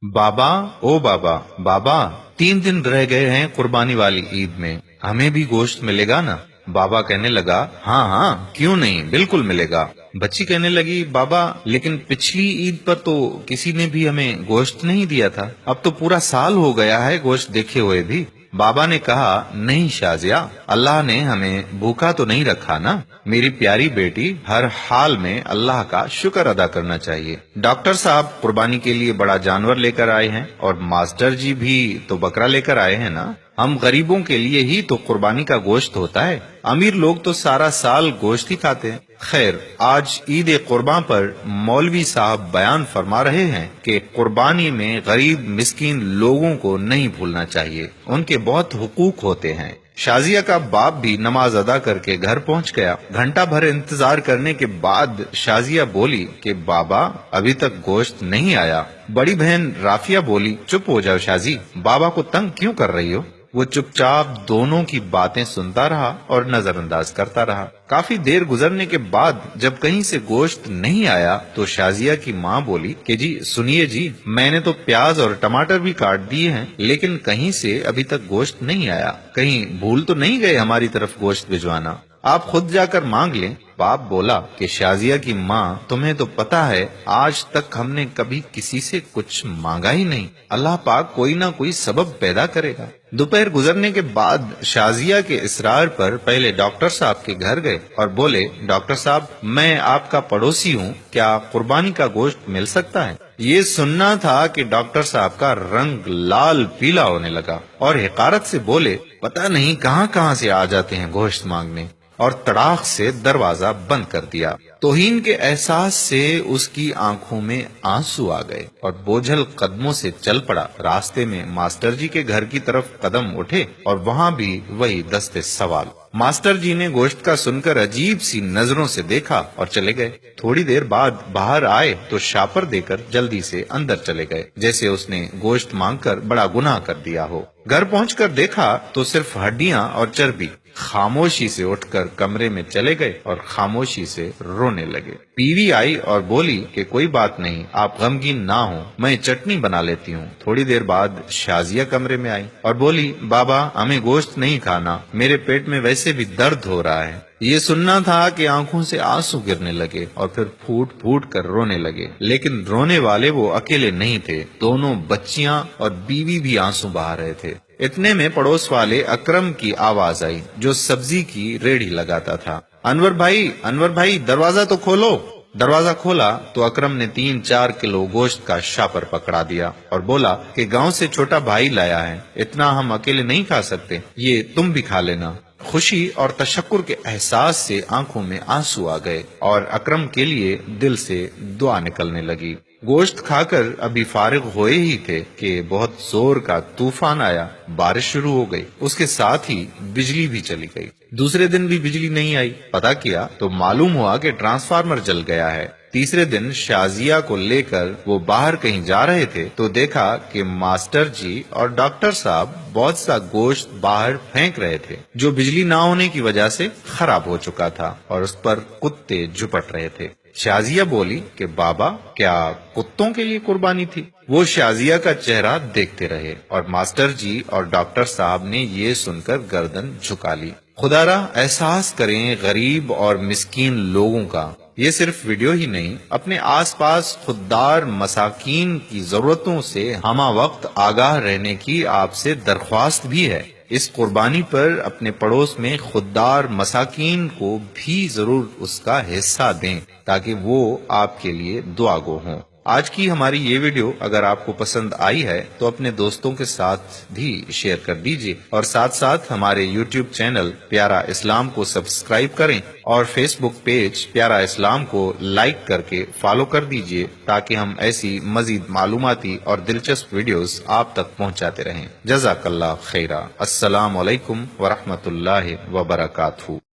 बाबा, ओ बाबा, बाबा, 3 दिन रह गए हैं कुर्बानी वाली ईद में, हमें भी गोश्त मिलेगा ना? बाबा कहने लगा, हाँ हाँ, क्यों नहीं, बिल्कुल मिलेगा। बच्ची कहने लगी, बाबा लेकिन पिछली ईद पर तो किसी ने भी हमें गोश्त नहीं दिया था, अब तो पूरा साल हो गया है गोश्त देखे हुए भी। बाबा ने कहा, नहीं शाजिया, अल्लाह ने हमें भूखा तो नहीं रखा ना। मेरी प्यारी बेटी, हर हाल में अल्लाह का शुक्र अदा करना चाहिए। डॉक्टर साहब कुर्बानी के लिए बड़ा जानवर लेकर आए हैं और मास्टर जी भी तो बकरा लेकर आए हैं ना। हम गरीबों के लिए ही तो कुर्बानी का गोश्त होता है, अमीर लोग तो सारा साल गोश्त ही खाते हैं। खैर, आज ईद कुर्बान पर मौलवी साहब बयान फरमा रहे हैं कि कुर्बानी में गरीब मिस्कीन लोगों को नहीं भूलना चाहिए, उनके बहुत हुकूक होते हैं। शाजिया का बाप भी नमाज अदा करके घर पहुंच गया। घंटा भर इंतजार करने के बाद शाजिया बोली कि बाबा अभी तक गोश्त नहीं आया। बड़ी बहन राफिया बोली, चुप हो जाओ शाजी, बाबा को तंग क्यों कर रही हो? वो चुपचाप दोनों की बातें सुनता रहा और नजरअंदाज करता रहा। काफी देर गुजरने के बाद जब कहीं से गोश्त नहीं आया तो शाजिया की माँ बोली कि जी सुनिए जी, मैंने तो प्याज और टमाटर भी काट दिए हैं, लेकिन कहीं से अभी तक गोश्त नहीं आया। कहीं भूल तो नहीं गए हमारी तरफ गोश्त भिजवाना? आप खुद जाकर मांग लें। बाप बोला कि शाजिया की माँ, तुम्हें तो पता है आज तक हमने कभी किसी से कुछ मांगा ही नहीं, अल्लाह पाक कोई ना कोई सबब पैदा करेगा। दोपहर गुजरने के बाद शाजिया के इसरार पर पहले डॉक्टर साहब के घर गए और बोले, डॉक्टर साहब मैं आपका पड़ोसी हूँ, क्या कुर्बानी का गोश्त मिल सकता है? ये सुनना था कि डॉक्टर साहब का रंग लाल पीला होने लगा और हिकारत से बोले, पता नहीं कहाँ कहाँ से आ जाते हैं गोश्त मांगने, और तड़ाक से दरवाजा बंद कर दिया। तौहीन के एहसास से उसकी आंखों में आंसू आ गए और बोझल कदमों से चल पड़ा। रास्ते में मास्टर जी के घर की तरफ कदम उठे और वहाँ भी वही दस्ते सवाल। मास्टर जी ने गोश्त का सुनकर अजीब सी नजरों से देखा और चले गए। थोड़ी देर बाद बाहर आए तो शापर देकर जल्दी से अंदर चले गए, जैसे उसने गोश्त मांगकर बड़ा गुनाह कर दिया हो। घर पहुंचकर देखा तो सिर्फ हड्डियां और चर्बी। खामोशी से उठकर कमरे में चले गए और खामोशी से रोने लगे। बीवी आई और बोली कि कोई बात नहीं, आप गमगीन ना हो, मैं चटनी बना लेती हूँ। थोड़ी देर बाद शाजिया कमरे में आई और बोली, बाबा हमें गोश्त नहीं खाना, मेरे पेट में वैसे भी दर्द हो रहा है। ये सुनना था कि आंखों से आंसू गिरने लगे और फिर फूट फूट कर रोने लगे। लेकिन रोने वाले वो अकेले नहीं थे, दोनों बच्चियां और बीवी भी आंसू बहा रहे थे। इतने में पड़ोस वाले अकरम की आवाज आई, जो सब्जी की रेड़ी लगाता था। अनवर भाई दरवाजा तो खोलो। दरवाजा खोला तो अकरम ने 3-4 किलो गोश्त का शापर पकड़ा दिया और बोला कि गांव से छोटा भाई लाया है, इतना हम अकेले नहीं खा सकते, ये तुम भी खा लेना। खुशी और तशक्कुर के एहसास से आंखों में आंसू आ गए और अकरम के लिए दिल से दुआ निकलने लगी। गोश्त खाकर अभी फारिग हुए ही थे कि बहुत जोर का तूफान आया, बारिश शुरू हो गई, उसके साथ ही बिजली भी चली गई। दूसरे दिन भी बिजली नहीं आई। पता किया तो मालूम हुआ कि ट्रांसफार्मर जल गया है। तीसरे दिन शाजिया को लेकर वो बाहर कहीं जा रहे थे तो देखा कि मास्टर जी और डॉक्टर साहब बहुत सा गोश्त बाहर फेंक रहे थे, जो बिजली ना होने की वजह से खराब हो चुका था और उस पर कुत्ते झुपट रहे थे। शाजिया बोली कि बाबा क्या कुत्तों के लिए कुर्बानी थी? वो शाजिया का चेहरा देखते रहे और मास्टर जी और डॉक्टर साहब ने ये सुनकर गर्दन झुका ली। खुदारा एहसास करें गरीब और मिस्कीन लोगों का। ये सिर्फ वीडियो ही नहीं, अपने आसपास खुददार मसाकीन की जरूरतों से हमा वक्त आगाह रहने की आपसे दरख्वास्त भी है। इस कुर्बानी पर अपने पड़ोस में खुददार मसाकीन को भी जरूर उसका हिस्सा दें ताकि वो आपके लिए दुआगो हों। आज की हमारी ये वीडियो अगर आपको पसंद आई है तो अपने दोस्तों के साथ भी शेयर कर दीजिए और साथ साथ हमारे YouTube चैनल प्यारा इस्लाम को सब्सक्राइब करें और Facebook पेज प्यारा इस्लाम को लाइक करके फॉलो कर दीजिए ताकि हम ऐसी मजीद मालूमाती और दिलचस्प वीडियोस आप तक पहुंचाते रहें। जज़ाकल्लाह खैरा। अस्सलाम वालेकुम व रहमतुल्लाहि व बरकातहू।